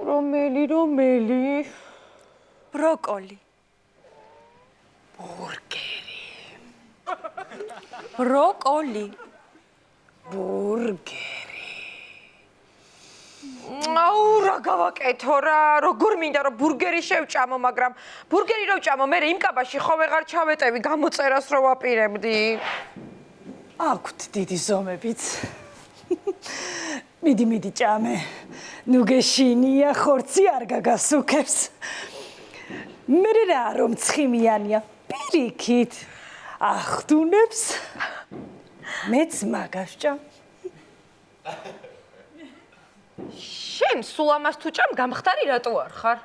რომელი? ბროკოლი. ბურგერი. ბროკოლი. ბურგერი. აუ, რა გავაკეთო რა, როგორ მინდა რომ ბურგერი შევჭამო, მაგრამ ბურგერი რო ვჭამო, მე იმ კაბაში ხო ვეღარ ჩავეტევი გამოწერას რო ვაპირებდი. აქვთ დიდი ზომებიც. მიდი ჭამე. ნუ გეშინია, ხორცი არ გაგასუქებს. მე რა რომ ცხიმიანია, პირიქით ახდუნებს. მეც მაგასჭამ. შენ სულ ამას თუ ჭამ, გამხდარი რატო არ ხარ?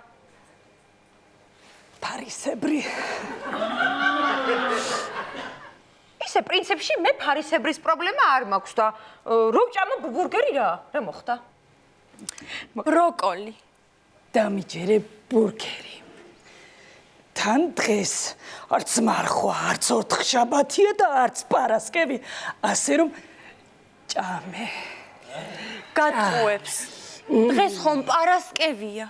ფარისებრი. ისე პრინციპში მე ფარისებრის პრობლემა არ მაქვს და რო ვჭამო ბურგერი რა მოხდა? ბროკოლი. დამიჯერე ბურგერი. თან დღეს არც მარხვა, არც ოთხშაბათია და არც პარასკევი, ასე რომ ჭამე. გატყუებს. დღეს ხომ პარასკევია.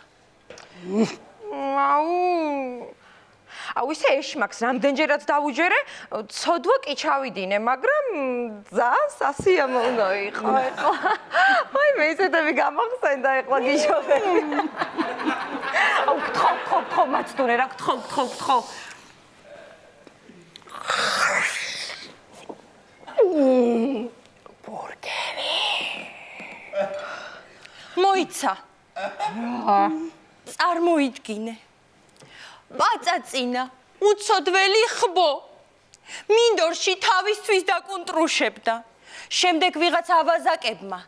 აუ ისე ეშმაკს რამდენჯერაც დავუჯერე, ცოდვა კი ჩავიდინე, მაგრამ ძას ასიამო უნდა იყო ეხლა. აი მე ისეთები გამახსენდა ეხლა გიჟობები. აუ გთხოვ მაცდურე რა გთხოვ. ბურგერი. მოიცა. წარმოიდგინე. პაწაწინა, უცოდველი ხბო. მინდორში თავისთვის დაკუნტრუშებდა. შემდეგ ვიღაც ავაზაკებმა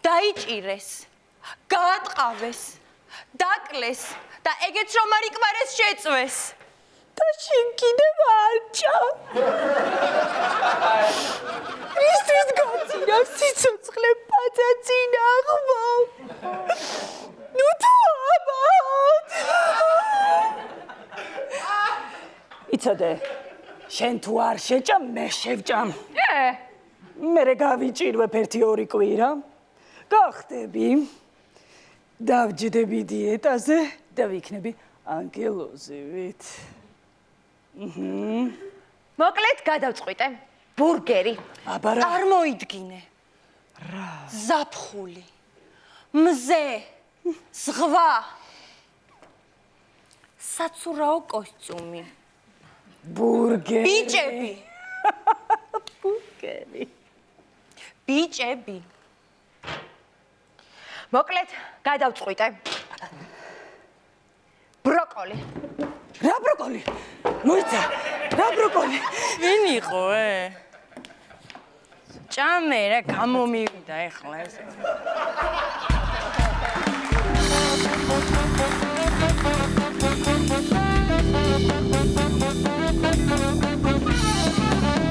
დაიჭირეს, გაატყავეს, დაკლეს და ეგეც რომ არ იკვარეს შეწვეს. და შენ კიდევ არ ჭამ. ისთვის გაწინავს სიცოცხლე პაწაწინა ხბო. ნუ თუ აბათ. იცოდე, შენ თუ არ შეჭამ, მე შევჭამ. მერე გავიჭირვებ 1-2 კვირა. გახდები. დავჯდები დიეტაზე და ვიქნები ანგელოზივით. მოკლედ გადავწყვიტე. ბურგერი. აბა რა. წარმოიდგინე. რა? ზაფხული. მზე. ზღვა. საცურაო კოსტიუმი. ბურგერი. ბიჭები. ბურგერი. ბიჭები. მოკლედ გადავწყვიტე. ბროკოლი. რა ბროკოლი? მოიცა. რა ბროკოლი? ვინ იყო ჭამე რა გამომივიდა ეხლა ეს